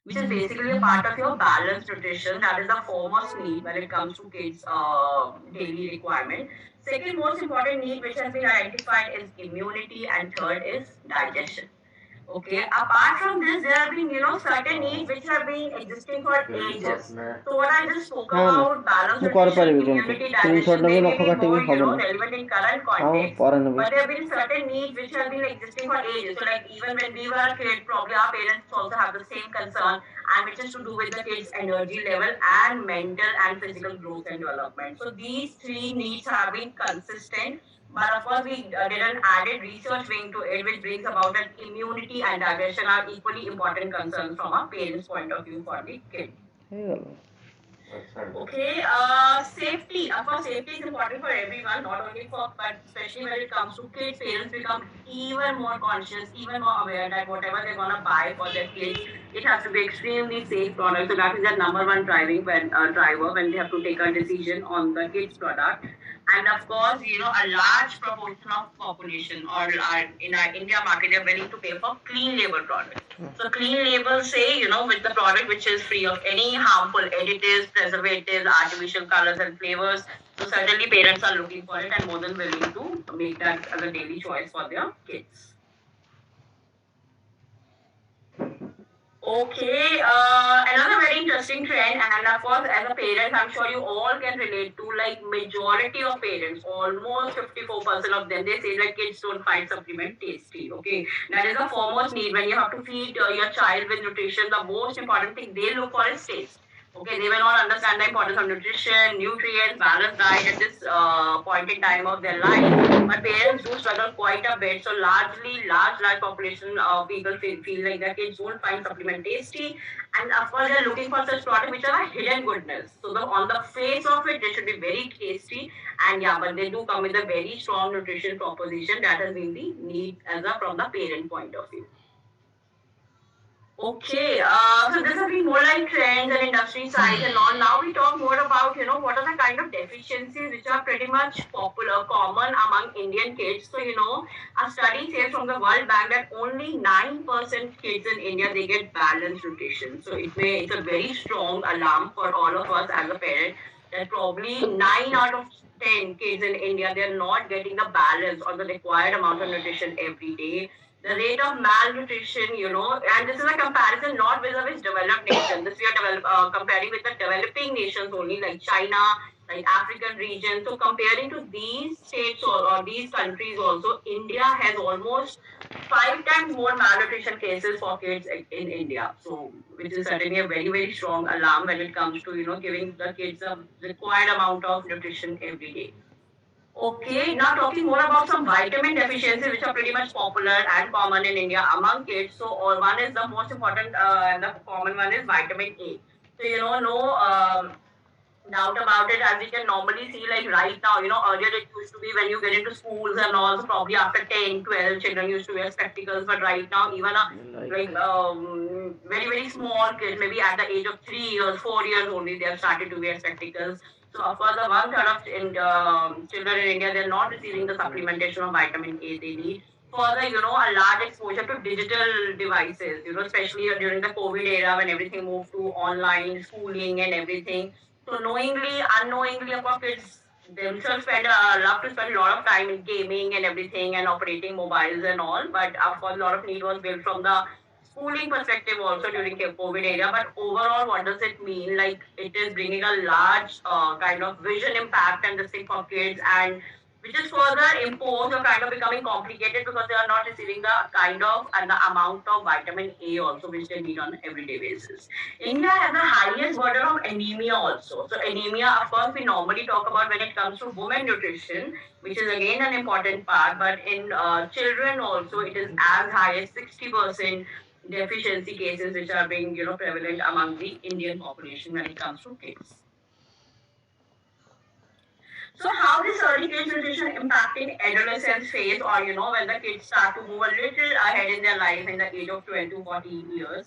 which is basically a part of your balanced nutrition. That is the foremost need when it comes to kids' daily requirement. Second most important need which has been identified is immunity, and third is digestion. Okay. Apart from this, there have been, certain needs which have been existing for ages. So what I just spoke হ্যাঁ না about, balance, ମୁଁ କରିପାରିବି nutrition, কিন্তু immunity, screenshot digestion, ନେବି they ନଖ may be କାଟିବି more, ହବନି relevant in current ଆଉ context. ପରେ ନେବି But there have been certain needs which have been existing for ages. So like even when we were a kid, probably our parents also have the same concern, and which is to do with the kids' energy level and mental and physical growth and development. So these three needs have been consistent, but of course, we did an added research wing to it, which brings about that immunity and digestion are equally important concerns from a parent's point of view for the kid. ହେଇଗଲା Okay, safety. Of course, safety is important for everyone, not only for, but especially when it comes to kids, parents become even more conscious, even more aware that whatever they're gonna buy for their kids, it has to be extremely safe product. So that is their number one driving when driver when they have to take a decision on the kids product. And of course, a large proportion of population or in our India market, they're willing to pay for clean label products. So clean labels say, with the product which is free of any harmful additives, preservatives, artificial colors and flavors. So certainly parents are looking for it and more than willing to make that as a daily choice for their kids. Okay, another very interesting trend, and of course, as a parent, I'm sure you all can relate to, like majority of parents, almost 54% of them, they say that kids don't find supplement tasty. Okay, that is the foremost need when you have to feed your child with nutrition. The most important thing they look for is taste. Okay, they will not understand the importance of nutrition, nutrients, balanced diet at this point in time of their life. But parents do struggle quite a bit. So large population of people feel like their kids won't find supplement tasty. And of course, they're looking for such products which are a hidden goodness. So on the face of it, they should be very tasty. And yeah, but they do come with a very strong nutrition proposition. That has been the need as a from the parent point of view. Okay, so this has been more like trends and industry size and all. Now we talk more about, what are the kind of deficiencies which are pretty much popular, common among Indian kids. So, a study says from the World Bank that only 9% kids in India, they get balanced nutrition. So it's a very strong alarm for all of us as a parent that probably 9 out of 10 kids in India, they're not getting the balance or the required amount of nutrition every day. The rate of malnutrition, and this is a comparison not with developed nations. This we are comparing with the developing nations only, like China, like African region. So comparing to these states or these countries also, India has almost 5 times more malnutrition cases for kids in India. So which is certainly a very, very strong alarm when it comes to, giving the kids a required amount of nutrition every day. Okay, now talking more about some vitamin deficiencies which are pretty much popular and common in India among kids. So, one is the most important and the common one is vitamin A. So, no doubt about it, as we can normally see, like right now, earlier it used to be when you get into schools and also probably after 10, 12, children used to wear spectacles, but right now, even a like very, very small kid, maybe at the age of 3 years, 4 years only, they have started to wear spectacles. So, of course, the one third of children in India, they're not receiving the supplementation of vitamin A they need. Further, a large exposure to digital devices, especially during the COVID era when everything moved to online schooling and everything. So knowingly, unknowingly, of course, kids themselves love to spend a lot of time in gaming and everything and operating mobiles and all. But of course, a lot of need was built from the schooling perspective also during COVID area. But overall, what does it mean? Like it is bringing a large kind of vision impact and this thing for kids, and which is further imposed or kind of becoming complicated because they are not receiving the kind of and the amount of vitamin A also which they need on an everyday basis. India has the highest burden of anemia also. So anemia, of course, we normally talk about when it comes to women nutrition, which is again an important part. But in children also, it is as high as 60% deficiency cases which are being prevalent among the Indian population when it comes to kids. So how this early kids nutrition impacting adolescence phase, or when the kids start to move a little ahead in their life in the age of 12 to 14 years.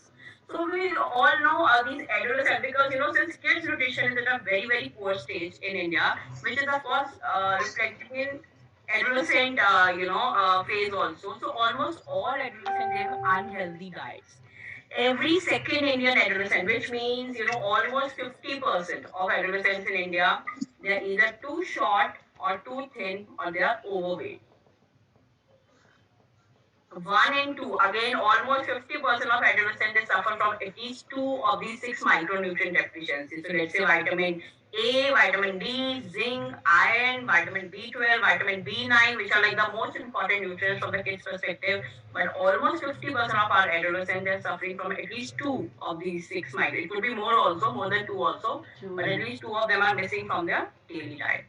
So we all know these adolescents because since kids nutrition is at a very, very poor stage in India, which is of course reflecting in adolescent phase also. So almost all adolescents, they have unhealthy diets. Every second Indian adolescent, which means, almost 50% of adolescents in India, they're either too short or too thin or they are overweight. One and two, again, almost 50% of adolescents they suffer from at least two of these six micronutrient deficiencies. So let's say vitamin A, vitamin D, zinc, iron, vitamin B12, vitamin B9, which are like the most important nutrients from the kids' perspective. But almost 50% of our adolescents are suffering from at least two of these six micro. It could be more also, more than two also, but at least two of them are missing from their daily diet.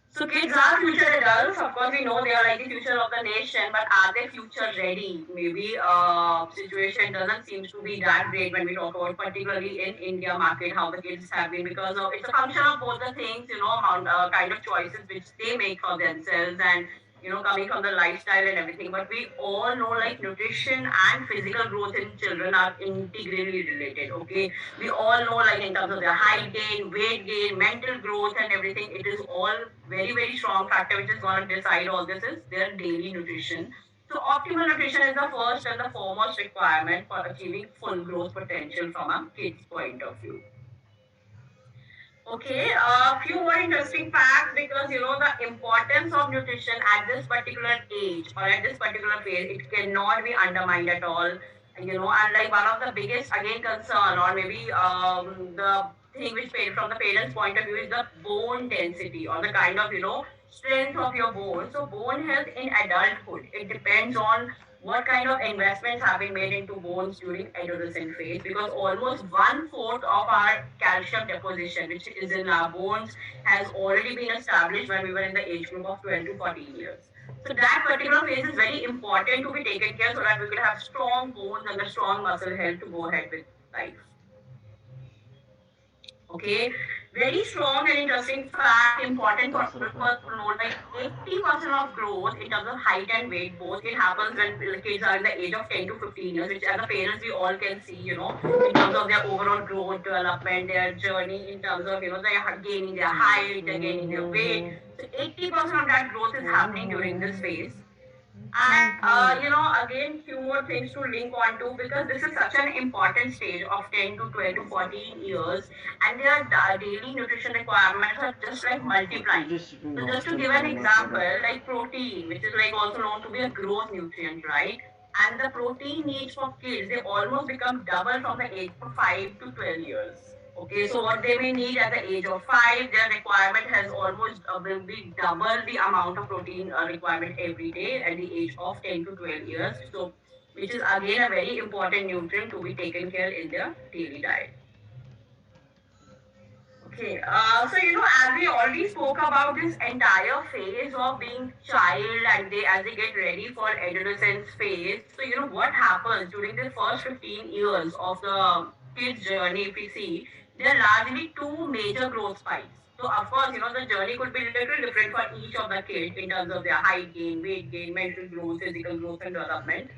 So kids are future adults. Of course, we know they are like the future of the nation, but are they future ready? Maybe situation doesn't seem to be that great when we talk about particularly in India market how the kids have been because of it's a function of both the things, amount kind of choices which they make for themselves and coming from the lifestyle and everything. But we all know like nutrition and physical growth in children are integrally related. Okay, we all know like in terms of their height gain, weight gain, mental growth and everything, it is all very, very strong factor which is going to decide all this is their daily nutrition. So optimal nutrition is the first and the foremost requirement for achieving full growth potential from a kid's point of view. Okay, a few more interesting facts because the importance of nutrition at this particular age or at this particular phase, it cannot be undermined at all. And like one of the biggest again concern or maybe the thing which from the parents' point of view is the bone density or the kind of strength of your bone. So bone health in adulthood, it depends on what kind of investments have been made into bones during adolescent phase because almost one fourth of our calcium deposition which is in our bones has already been established when we were in the age group of 12 to 14 years. So that particular phase is very important to be taken care so that we could have strong bones and a strong muscle health to go ahead with life. Okay, very strong and interesting fact, important for people to know like 80% of growth in terms of height and weight, both it happens when the kids are in the age of 10 to 15 years, which as a parents we all can see, in terms of their overall growth, development, their journey, in terms of, they are gaining their height, they're gaining their weight. So 80% of that growth is happening during this phase. And again, few more things to link on to because this is such an important stage of 10 to 12 to 14 years, and their daily nutrition requirements are just like multiplying. So just to give an example, like protein, which is like also known to be a growth nutrient, right? And the protein needs for kids, they almost become double from the age of 5 to 12 years. Okay, so what they may need at the age of 5, their requirement has almost will be double the amount of protein requirement every day at the age of 10 to 12 years. So, which is again a very important nutrient to be taken care in their daily diet. Okay, so as we already spoke about this entire phase of being child and they as they get ready for adolescence phase. So what happens during the first 15 years of the kids' journey, if we see, there are largely two major growth spikes. So of course, the journey could be little different for each of the kids in terms of their height gain, weight gain, mental growth, physical growth, and development.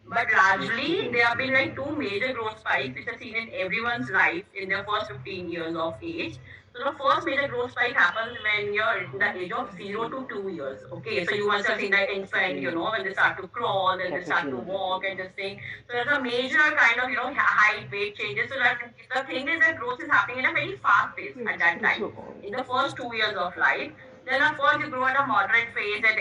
But largely, there have been like two major growth spikes which are seen in everyone's life in their first 15 years of age. So the first major growth spike happens when you're in the age of 0 to 2 years. Okay, so you must have seen the infant, when they start to crawl, then they start to walk and this thing. So there's a major kind of, height, weight changes. So that the thing is that growth is happening in a very fast pace at that time. In the first 2 years of life, then of course you grow at a moderate phase at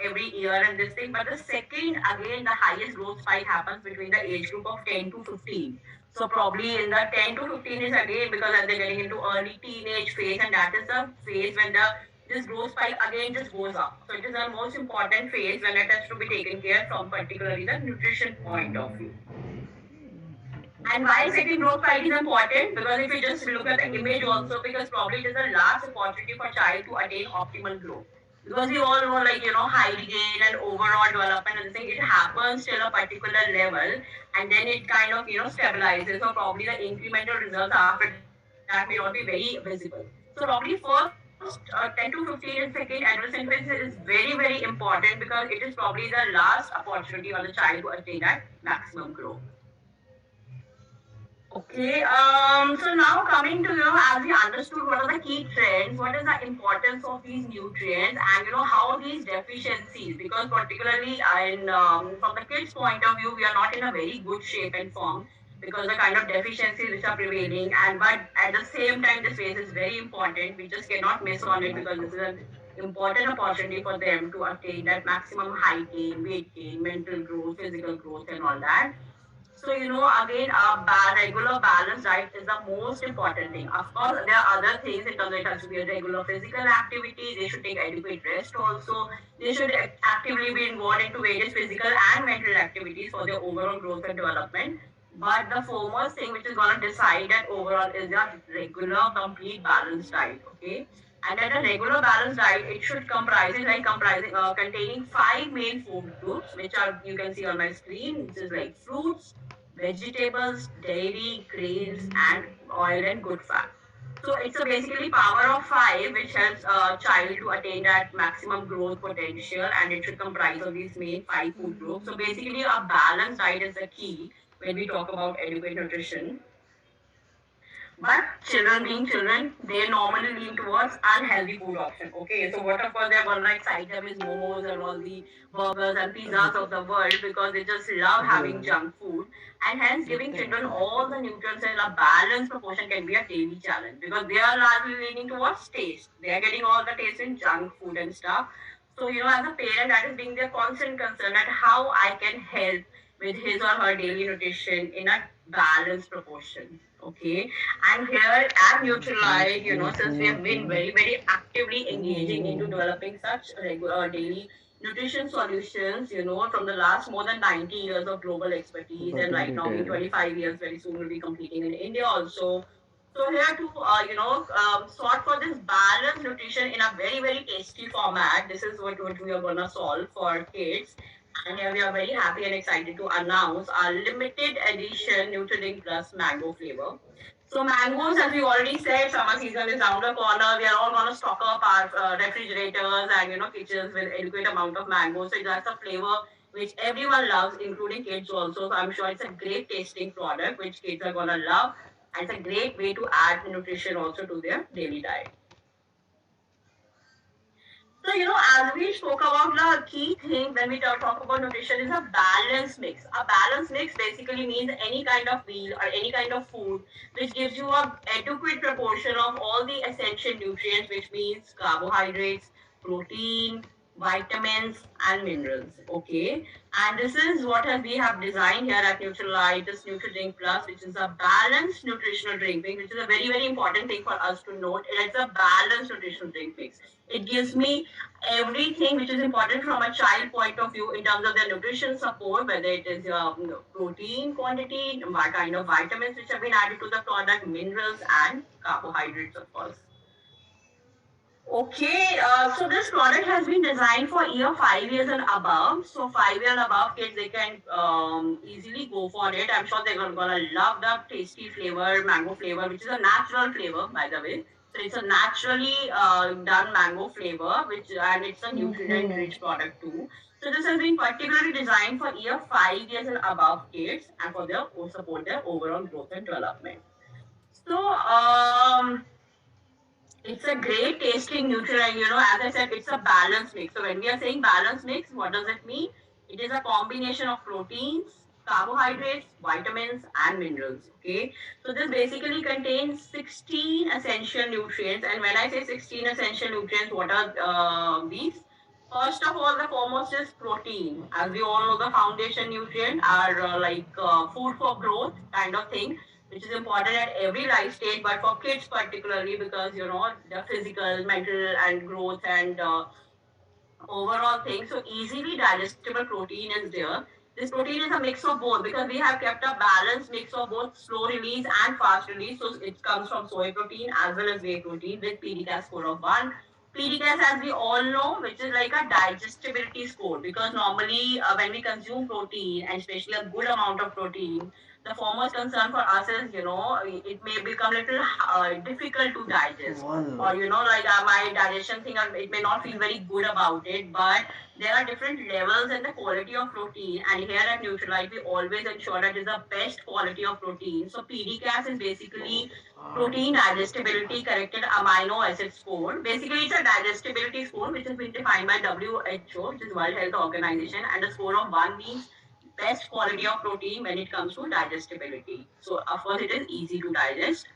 every year and this thing. But the second again the highest growth spike happens between the age group of 10 to 15. So probably in the 10 to 15 is again because as they're getting into early teenage phase and that is the phase when the this growth spike again just goes up. So it is the most important phase when it has to be taken care from particularly the nutrition point of view. And why second growth spike is important? Because if you just look at the image also, because probably it is the last opportunity for child to attain optimal growth. Because we all know, like, height gain and overall development and thing, it happens till a particular level and then it kind of, stabilizes. So probably the incremental results after that may not be very visible. So probably first 10 to 15 and second adolescent phase is very, very important because it is probably the last opportunity for the child to attain that maximum growth. Okay, so now coming to, as we understood what are the key trends, what is the importance of these nutrients, and how these deficiencies, because particularly from the kids' point of view, we are not in a very good shape and form because the kind of deficiencies which are prevailing, and but at the same time, this phase is very important. We just cannot miss on it because this is an important opportunity for them to attain that maximum height gain, weight gain, mental growth, physical growth, and all that. So, again, a regular balanced diet is the most important thing. Of course, there are other things in terms of it has to be a regular physical activity. They should take adequate rest also. They should actively be involved into various physical and mental activities for their overall growth and development. But the foremost thing which is going to decide that overall is a regular, complete balanced diet. Okay. And at a regular balanced diet, it should containing five main food groups, which are you can see on my screen, which is like fruits, vegetables, dairy, grains, and oil and good fat. So it's a basically power of five, which helps a child to attain that maximum growth potential, and it should comprise of these main five food groups. So basically, a balanced diet is the key when we talk about adequate nutrition. But children being children, they normally lean towards unhealthy food option. Okay, so what of course they're gonna excite them is momos and all the burgers and pizzas of the world because they just love having junk food. And hence giving children all the nutrients in a balanced proportion can be a daily challenge because they are largely leaning towards taste. They are getting all the taste in junk food and stuff. So, as a parent, that is being their constant concern at how I can help with his or her daily nutrition in a balanced proportion. Okay. And here at Nutrilite, since we have been very, very actively engaging into developing such regular daily nutrition solutions, from the last more than 90 years of global expertise, and right now being 25 years, very soon will be completing in India also. So here to sort for this balanced nutrition in a very very tasty format. This is what we are gonna solve for kids. And here we are very happy and excited to announce our limited edition Nutrilink Plus mango flavor. So mangoes, as we already said, summer season is around the corner. We are all gonna stock up our refrigerators and kitchens with adequate amount of mangoes. So that's a flavor which everyone loves, including kids also. So I'm sure it's a great tasting product which kids are gonna love, and it's a great way to add nutrition also to their daily diet. So, as we spoke about, the key thing when we talk about nutrition is a balanced mix. A balanced mix basically means any kind of meal or any kind of food which gives you a adequate proportion of all the essential nutrients, which means carbohydrates, protein, vitamins, and minerals. Okay, and this is what we have designed here at Nutrilite, this NutriDrink Plus, which is a balanced nutritional drink mix, which is a very very important thing for us to note. It's a balanced nutritional drink mix. It gives me everything which is important from a child point of view in terms of their nutrition support, whether it is protein quantity, what kind of vitamins which have been added to the product, minerals, and carbohydrates, of course. Okay, so this product has been designed for year 5 years and above. So 5 year and above kids, they can easily go for it. I'm sure they're gonna love the tasty flavor, mango flavor, which is a natural flavor, by the way. So it's a naturally done mango flavor, which and it's a nutrient-rich product too. So this has been particularly designed for year 5 years and above kids, and for their support their overall growth and development. So it's a great tasting nutrient. As I said, it's a balanced mix. So when we are saying balanced mix, what does it mean? It is a combination of proteins, carbohydrates, vitamins, and minerals. Okay. So this basically contains 16 essential nutrients. And when I say 16 essential nutrients, what are these? First of all, the foremost is protein. As we all know, the foundation nutrient are food for growth kind of thing, which is important at every life stage, but for kids particularly because the physical, mental, and growth and overall thing. So easily digestible protein is there. This protein is a mix of both because we have kept a balanced mix of both slow release and fast release. So it comes from soy protein as well as whey protein with PDCAS score of 1. PDCAS, as we all know, which is like a digestibility score because normally when we consume protein and especially a good amount of protein, The foremost concern for us is, it may become a little difficult to digest. Or, like my digestion thing, it may not feel very good about it, but there are different levels in the quality of protein. And here at Nutrilite, we always ensure that it's the best quality of protein. So PDCAS is basically protein digestibility corrected amino acid score. Basically, it's a digestibility score which has been defined by WHO, which is World Health Organization, and the score of 1 means best quality of protein when it comes to digestibility. So, of course, it is easy to digest.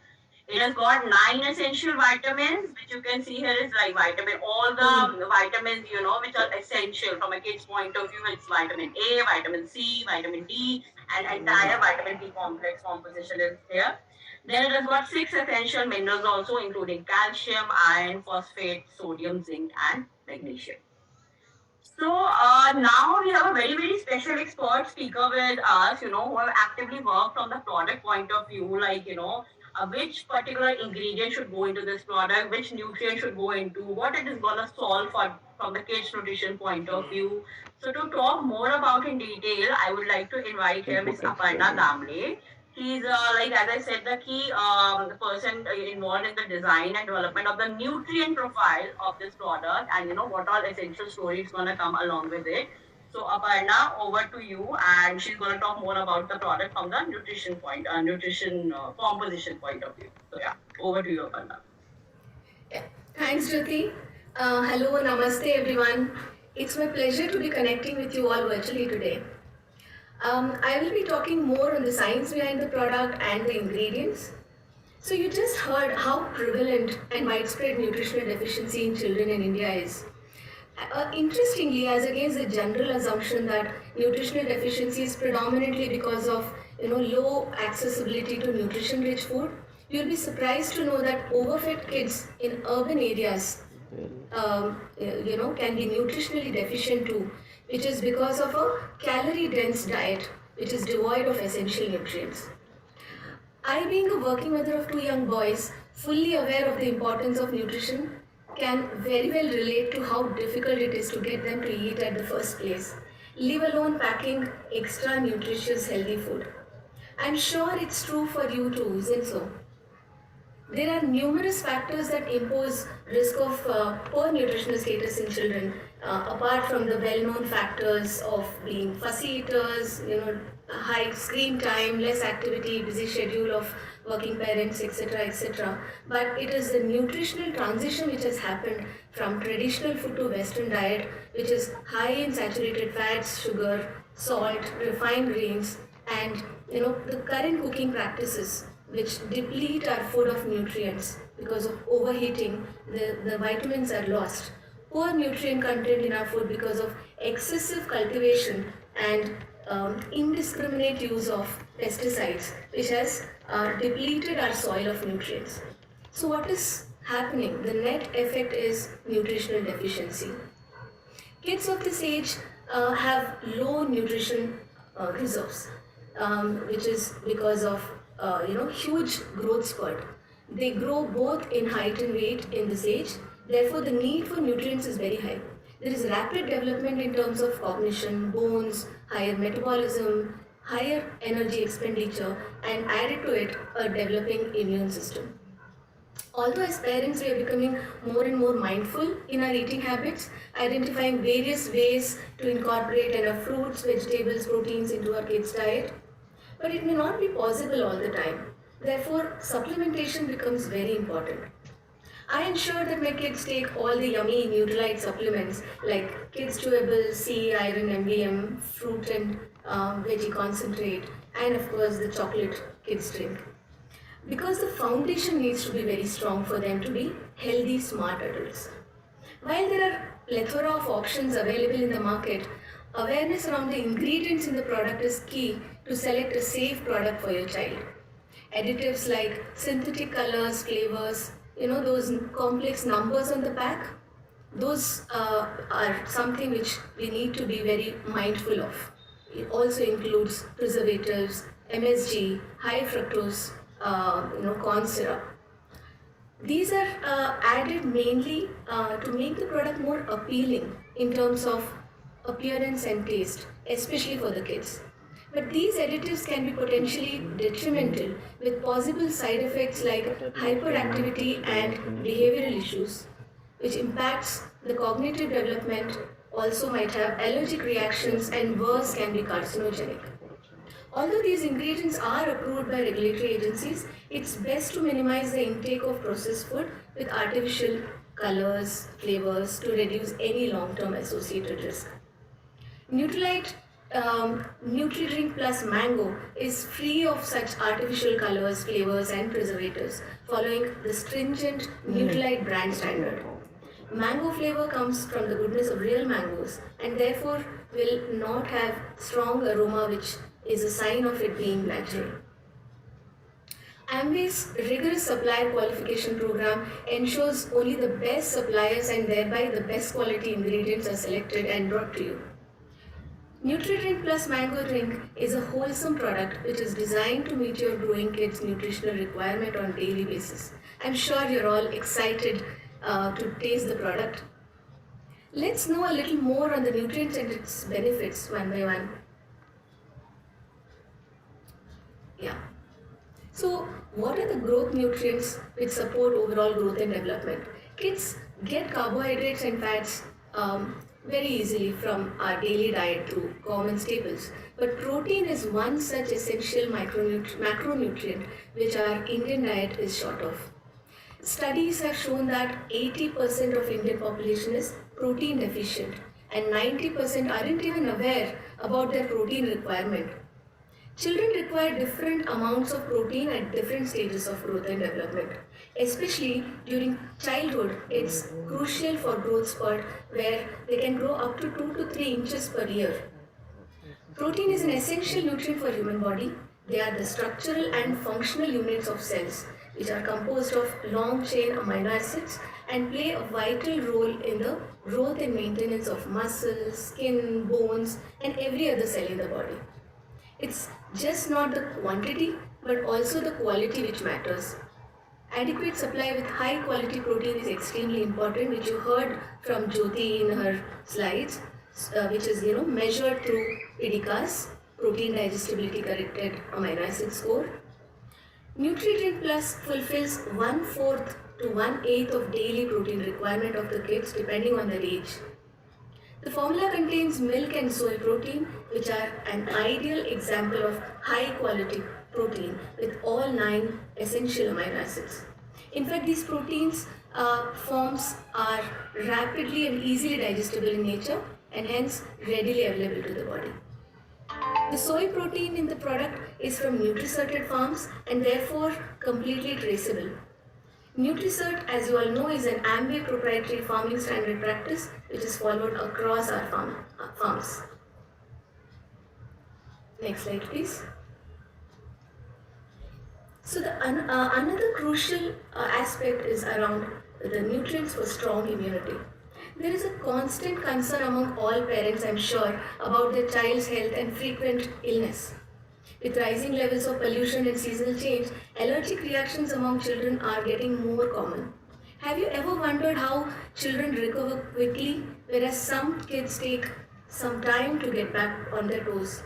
It has got 9 essential vitamins, which you can see here is like vitamin, all the vitamins, which are essential from a kid's point of view. It's vitamin A, vitamin C, vitamin D, and entire vitamin B complex composition is here. Then it has got 6 essential minerals also, including calcium, iron, phosphate, sodium, zinc, and magnesium. So now we have a very, very special expert speaker with us, who have actively worked from the product point of view, like, which particular ingredient should go into this product, which nutrient should go into, what it is going to solve for from the kids' nutrition point of view. So to talk more about in detail, I would like to invite here Ms. Aparna Damle. He's like as I said, the key person involved in the design and development of the nutrient profile of this product, and what all essential stories gonna come along with it. So Aparna, over to you, and she's gonna talk more about the product from the nutrition composition point of view. So yeah, over to you, Aparna. Yeah. Thanks, Jyoti. Hello, namaste, everyone. It's my pleasure to be connecting with you all virtually today. I will be talking more on the science behind the product and the ingredients. So, you just heard how prevalent and widespread nutritional deficiency in children in India is. Interestingly, as against the general assumption that nutritional deficiency is predominantly because of low accessibility to nutrition-rich food, you'll be surprised to know that overfed kids in urban areas, can be nutritionally deficient too, which is because of a calorie-dense diet, which is devoid of essential nutrients. I, being a working mother of 2 young boys, fully aware of the importance of nutrition, can very well relate to how difficult it is to get them to eat at the first place, leave alone packing extra nutritious healthy food. I'm sure it's true for you too, isn't so? There are numerous factors that impose risk of poor nutritional status in children, apart from the well-known factors of being fussy eaters, high screen time, less activity, busy schedule of working parents, etc., etc. But it is the nutritional transition which has happened from traditional food to Western diet, which is high in saturated fats, sugar, salt, refined grains, and the current cooking practices which deplete our food of nutrients because of overheating. The vitamins are lost. Poor nutrient content in our food because of excessive cultivation and indiscriminate use of pesticides, which has depleted our soil of nutrients. So, what is happening? The net effect is nutritional deficiency. Kids of this age have low nutrition reserves, which is because of huge growth spurt. They grow both in height and weight in this age. Therefore, the need for nutrients is very high. There is rapid development in terms of cognition, bones, higher metabolism, higher energy expenditure, and added to it a developing immune system. Although as parents we are becoming more and more mindful in our eating habits, identifying various ways to incorporate enough fruits, vegetables, proteins into our kids' diet, but it may not be possible all the time. Therefore, supplementation becomes very important. I ensure that my kids take all the yummy Nutrilite supplements like Kids Chewable, C, Iron, MVM, fruit and veggie concentrate, and of course the chocolate kids drink. Because the foundation needs to be very strong for them to be healthy, smart adults. While there are plethora of options available in the market, awareness around the ingredients in the product is key to select a safe product for your child. Additives like synthetic colors, flavors, those complex numbers on the pack, those are something which we need to be very mindful of. It also includes preservatives, MSG, high fructose, corn syrup. These are added mainly to make the product more appealing in terms of appearance and taste, especially for the kids. But these additives can be potentially detrimental with possible side effects like hyperactivity and behavioral issues, which impacts the cognitive development, also might have allergic reactions and worse can be carcinogenic. Although these ingredients are approved by regulatory agencies, it's best to minimize the intake of processed food with artificial colors, flavors to reduce any long-term associated risk. Nutrilite NutriDrink Plus Mango is free of such artificial colors, flavors, and preservatives, following the stringent Nutrilite brand standard. Mango flavor comes from the goodness of real mangoes and therefore will not have strong aroma, which is a sign of it being natural. Amway's rigorous supplier qualification program ensures only the best suppliers and thereby the best quality ingredients are selected and brought to you. NutriDrink Plus Mango Drink is a wholesome product which is designed to meet your growing kids' nutritional requirement on a daily basis. I'm sure you're all excited to taste the product. Let's know a little more on the nutrients and its benefits one by one. Yeah. So, what are the growth nutrients which support overall growth and development? Kids get carbohydrates and fats very easily from our daily diet through common staples. But protein is one such essential macronutrient which our Indian diet is short of. Studies have shown that 80% of Indian population is protein deficient and 90% aren't even aware about their protein requirement. Children require different amounts of protein at different stages of growth and development. Especially during childhood, it's crucial for growth spurt where they can grow up to 2 to 3 inches per year. Protein is an essential nutrient for human body. They are the structural and functional units of cells, which are composed of long-chain amino acids and play a vital role in the growth and maintenance of muscles, skin, bones, and every other cell in the body. It's just not the quantity, but also the quality which matters. Adequate supply with high quality protein is extremely important, which you heard from Jyoti in her slides, which is measured through PDCAS, protein digestibility corrected amino acid score. NutriDrink Plus fulfills 1/4 to 1/8 of daily protein requirement of the kids depending on their age. The formula contains milk and soy protein, which are an ideal example of high quality protein with all 9 essential amino acids. In fact, these proteins forms are rapidly and easily digestible in nature and hence readily available to the body. The soy protein in the product is from Nutricerted farms and therefore completely traceable. Nutricert, as you all know, is an Amway proprietary farming standard practice which is followed across our farms. Next slide, please. So another crucial aspect is around the nutrients for strong immunity. There is a constant concern among all parents, I'm sure, about their child's health and frequent illness. With rising levels of pollution and seasonal change, allergic reactions among children are getting more common. Have you ever wondered how children recover quickly, whereas some kids take some time to get back on their toes?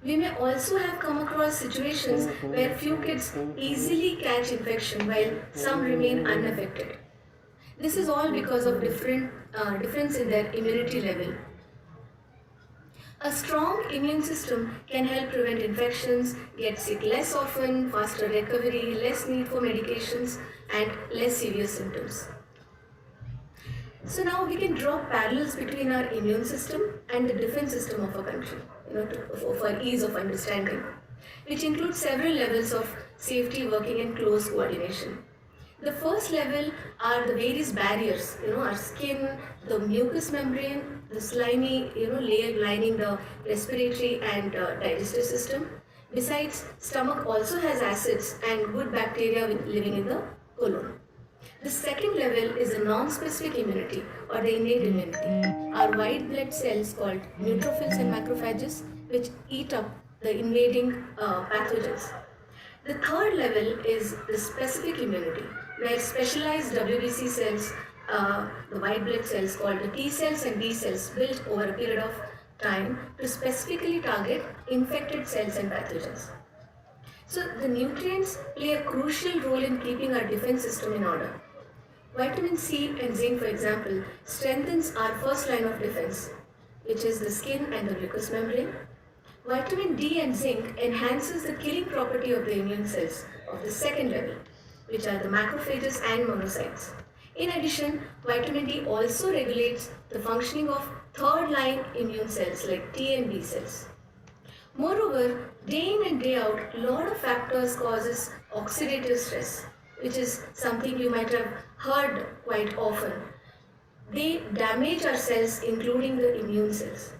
We may also have come across situations where few kids easily catch infection while some remain unaffected. This is all because of difference in their immunity level. A strong immune system can help prevent infections, get sick less often, faster recovery, less need for medications, and less severe symptoms. So now we can draw parallels between our immune system and the defense system of a country, for ease of understanding, which includes several levels of safety working in close coordination. The first level are the various barriers, our skin, the mucous membrane, the slimy, layer lining the respiratory and digestive system. Besides, stomach also has acids and good bacteria living in the colon. The second level is the non-specific immunity or the innate immunity. Our white blood cells called neutrophils and macrophages, which eat up the invading pathogens. The third level is the specific immunity, where specialized WBC cells, the white blood cells called the T cells and B cells, built over a period of time to specifically target infected cells and pathogens. So the nutrients play a crucial role in keeping our defense system in order. Vitamin C and zinc, for example, strengthens our first line of defense, which is the skin and the mucous membrane. Vitamin D and zinc enhances the killing property of the immune cells of the second level, which are the macrophages and monocytes. In addition, vitamin D also regulates the functioning of third line immune cells like T and B cells. Moreover, day in and day out, a lot of factors causes oxidative stress, which is something you might have heard quite often. They damage our cells, including the immune cells.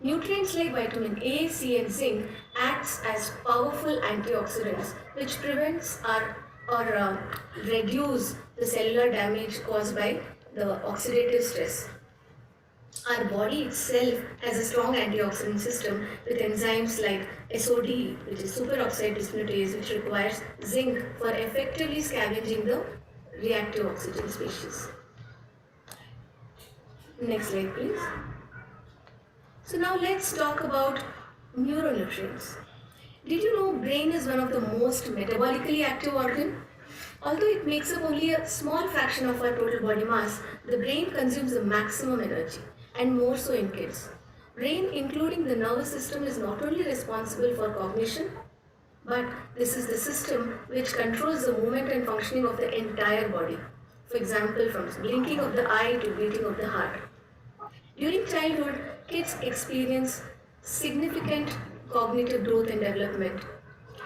Nutrients like vitamin A, C, and zinc acts as powerful antioxidants, which prevents or reduce the cellular damage caused by the oxidative stress. Our body itself has a strong antioxidant system with enzymes like SOD, which is superoxide dismutase, which requires zinc for effectively scavenging the reactive oxygen species. Next slide, please. So now let's talk about neuronutrients. Did you know brain is one of the most metabolically active organ? Although it makes up only a small fraction of our total body mass, the brain consumes the maximum energy, and more so in kids. Brain, including the nervous system, is not only responsible for cognition, but this is the system which controls the movement and functioning of the entire body. For example, from blinking of the eye to beating of the heart. During childhood, kids experience significant cognitive growth and development.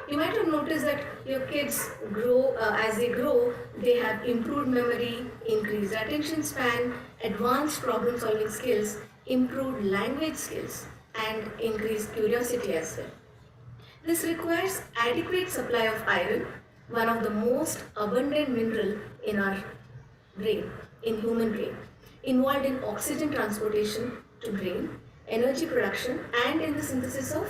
You might have noticed that your kids grow, as they grow, they have improved memory, increased attention span, advanced problem solving skills, improved language skills, and increased curiosity as well. This requires adequate supply of iron, one of the most abundant mineral in our brain, in human brain, involved in oxygen transportation to brain, energy production, and in the synthesis of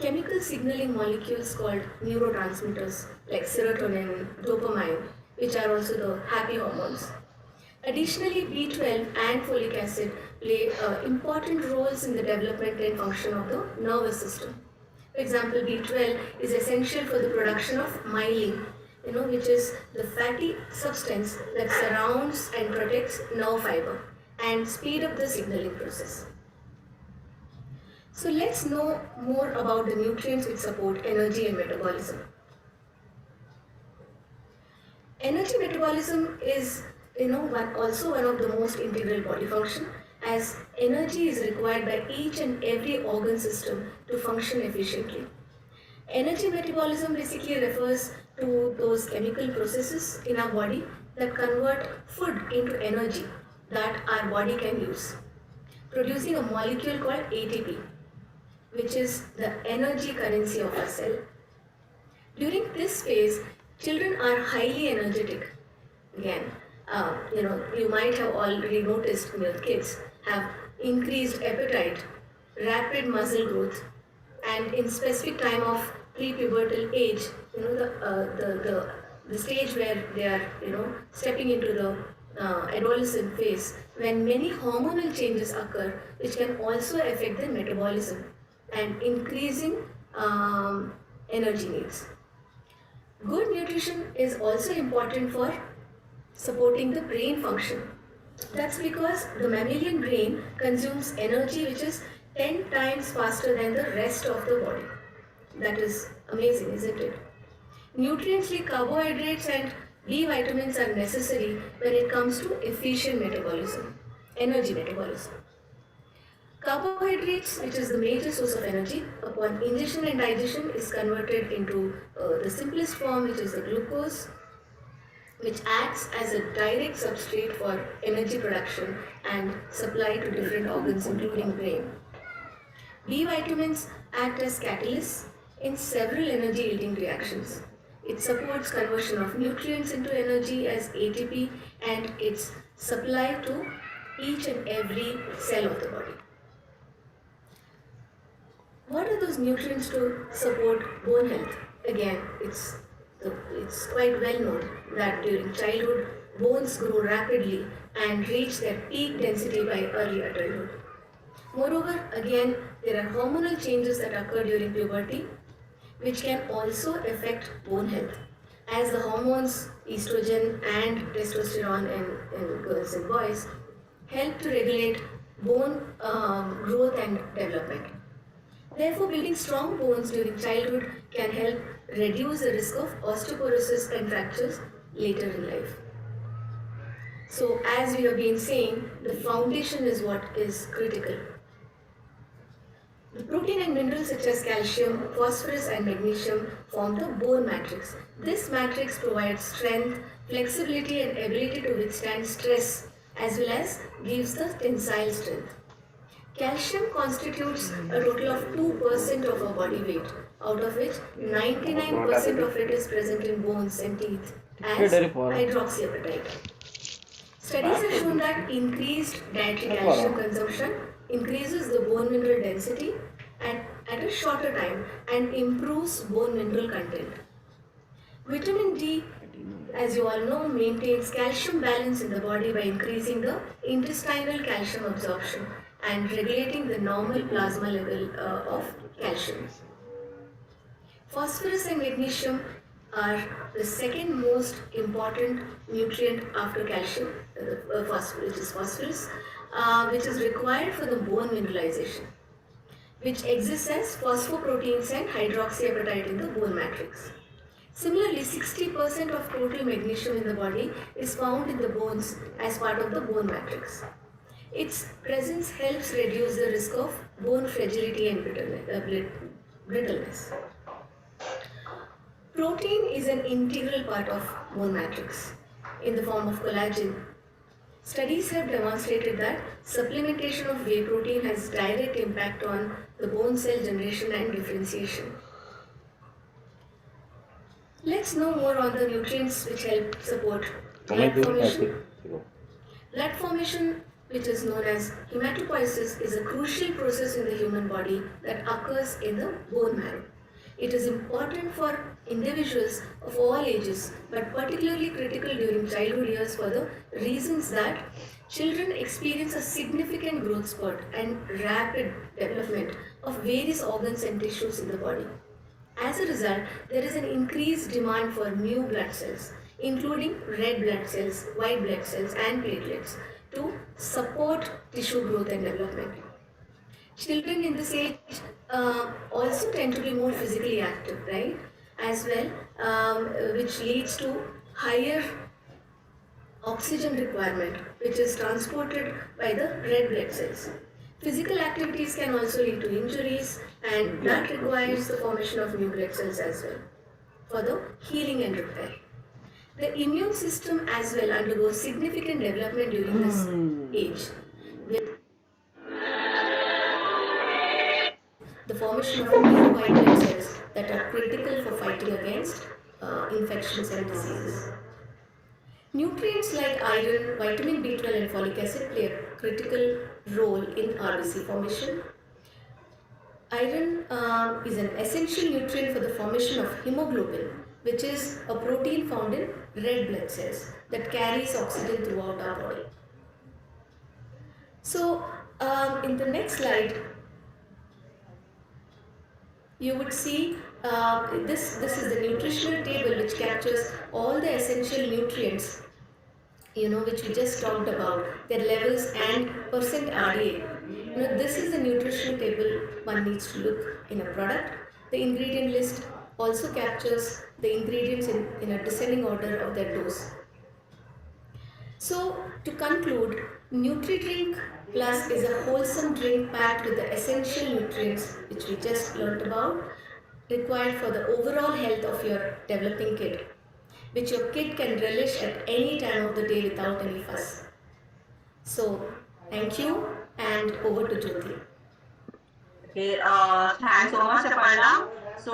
chemical signaling molecules called neurotransmitters like serotonin, dopamine, which are also the happy hormones. Additionally, B12 and folic acid play important roles in the development and function of the nervous system. For example, B12 is essential for the production of myelin, which is the fatty substance that surrounds and protects nerve fiber and speed up the signaling process. So let's know more about the nutrients which support energy and metabolism. Energy metabolism is also one of the most integral body function, as energy is required by each and every organ system to function efficiently. Energy metabolism basically refers to those chemical processes in our body that convert food into energy that our body can use, producing a molecule called ATP, which is the energy currency of a cell. During this phase, children are highly energetic. Again, you might have already noticed your kids have increased appetite, rapid muscle growth, and in specific time of prepubertal age, the stage where they are stepping into the adolescent phase, when many hormonal changes occur, which can also affect the metabolism and increasing energy needs. Good nutrition is also important for supporting the brain function. That's because the mammalian brain consumes energy which is 10 times faster than the rest of the body. That is amazing, isn't it? Nutrients like carbohydrates and B vitamins are necessary when it comes to efficient metabolism, energy metabolism. Carbohydrates, which is the major source of energy, upon ingestion and digestion is converted into the simplest form, which is the glucose, which acts as a direct substrate for energy production and supply to different organs including brain. B vitamins act as catalysts in several energy yielding reactions. It supports conversion of nutrients into energy as ATP and its supply to each and every cell of the body. What are those nutrients to support bone health? Again, it's quite well known that during childhood, bones grow rapidly and reach their peak density by early adulthood. Moreover, again, there are hormonal changes that occur during puberty which can also affect bone health. As the hormones estrogen and testosterone in girls and boys help to regulate bone growth and development. Therefore, building strong bones during childhood can help reduce the risk of osteoporosis and fractures later in life. So, as we have been saying, the foundation is what is critical. The protein and minerals such as calcium, phosphorus, and magnesium form the bone matrix. This matrix provides strength, flexibility, and ability to withstand stress as well as gives the tensile strength. Calcium constitutes a total of 2% of our body weight, out of which 99% of it is present in bones and teeth as hydroxyapatite. Studies have shown that increased dietary calcium consumption increases the bone mineral density at a shorter time and improves bone mineral content. Vitamin D, as you all know, maintains calcium balance in the body by increasing the intestinal calcium absorption and regulating the normal plasma level of calcium. Phosphorus and magnesium are the second most important nutrient after calcium, which is phosphorus, which is required for the bone mineralization, which exists as phosphoproteins and hydroxyapatite in the bone matrix. Similarly, 60% of total magnesium in the body is found in the bones as part of the bone matrix. Its presence helps reduce the risk of bone fragility and brittleness. Protein is an integral part of bone matrix in the form of collagen. Studies have demonstrated that supplementation of whey protein has direct impact on the bone cell generation and differentiation. Let's know more on the nutrients which help support blood formation. Blood formation, which is known as hematopoiesis, is a crucial process in the human body that occurs in the bone marrow. It is important for individuals of all ages, but particularly critical during childhood years for the reasons that children experience a significant growth spurt and rapid development of various organs and tissues in the body. As a result, there is an increased demand for new blood cells, including red blood cells, white blood cells, and platelets, to support tissue growth and development. Children in this age also tend to be more physically active, right? As well, which leads to higher oxygen requirement, which is transported by the red blood cells. Physical activities can also lead to injuries, and that requires the formation of new blood cells as well for the healing and repair. The immune system as well undergoes significant development during this age, with the formation of new white blood cells that are critical for fighting against infections and diseases. Nutrients like iron, vitamin B12, and folic acid play a critical role in RBC formation. Iron is an essential nutrient for the formation of hemoglobin, which is a protein found in red blood cells that carries oxygen throughout our body. So, in the next slide, you would see this is the nutritional table which captures all the essential nutrients which we just talked about, their levels and percent RDA. This is the nutritional table one needs to look in a product. The ingredient list also captures the ingredients in a descending order of their dose. So, to conclude, NutriDrink Plus is a wholesome drink packed with the essential nutrients which we just learnt about, required for the overall health of your developing kid, which your kid can relish at any time of the day without any fuss. So, thank you, and over to Jyoti. Okay, thanks so much, Aparna. So,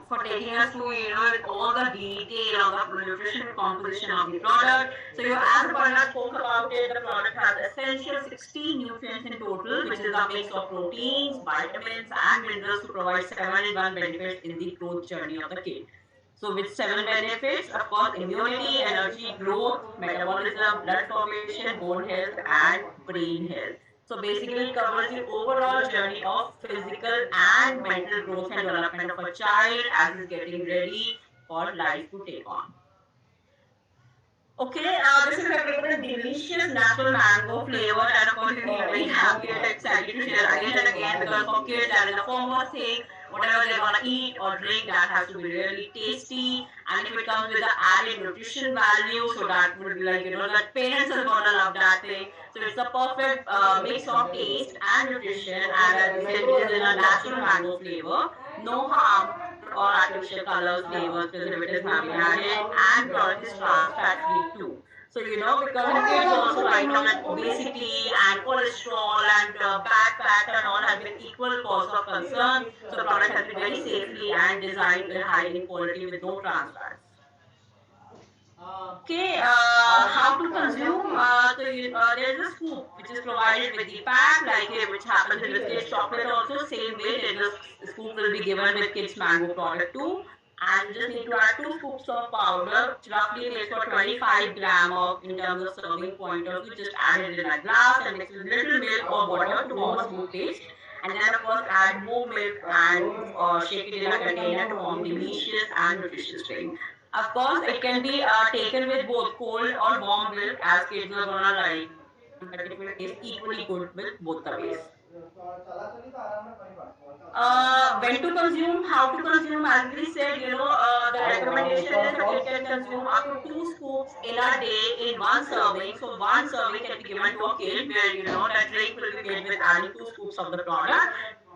for taking us through, with all the detail of the nutrition composition of the product. So, as Aparna spoke about it, the product has essential 16 nutrients in total, which is a mix of proteins, vitamins, and minerals to provide 7 in 1 benefits in the growth journey of the kid. So, with 7 benefits, of course, immunity, energy, growth, metabolism, blood formation, bone health, and brain health. So basically, it covers the overall journey of physical and mental growth and development of a child as he's getting ready for life to take on. Okay, this is available in delicious natural mango flavored, and of course, we'll be very happy and excited to share again and again because for kids, that is the foremost thing. Whatever they're gonna eat or drink, that has to be really tasty. And if it comes with the added nutrition value, so that would be like, that parents are gonna love that thing. So it's a perfect mix of taste and nutrition. And as we said, it is in a natural mango flavor, no harmful or artificial colors, flavors, preservatives have been added, and product is trans fat free too. So because in kids also right now that obesity and cholesterol and bad fat and all have been equal cause of concern. So product has been very safely and designed with high in quality with no trans fats. Okay, how to consume? There's a scoop which is provided with the pack, like which happens in this case chocolate also. Same way, there's a scoop will be given with kids mango product too. And you just need to add 2 scoops of powder, which roughly makes for 25 gram of in terms of serving point of view. Just add it in a glass and mix with little milk or water to form a smooth paste. And then of course add more milk and shake it in a container to form delicious and nutritious drink. Of course, it can be taken with both cold or warm milk as kids are gonna like, but it will taste equally good with both the ways. When to consume, how to consume, as we said, the recommendation is that it can consume up to 2 scoops in a day in one serving. So one serving can be given to a kid where, that drink will be made with adding 2 scoops of the product.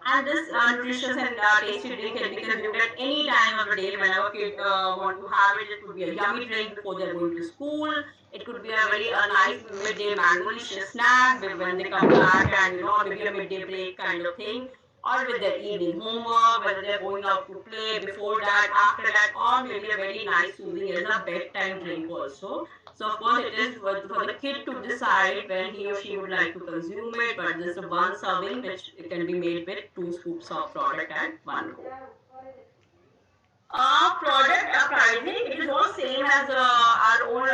And this nutritious and tasty drink can be consumed at any time of the day whenever kids want to have it. It could be a yummy drink before they're going to school. It could be a very nice midday mango-licious snack when they come back and, or maybe a midday break kind of thing, or with their evening homework, whether they're going out to play before that, after that, or maybe a very nice soothing as a bedtime drink also. So of course it is for the kid to decide when he or she would like to consume it, but this is one serving which it can be made with 2 scoops of product at one go. Product pricing, it is all same as our own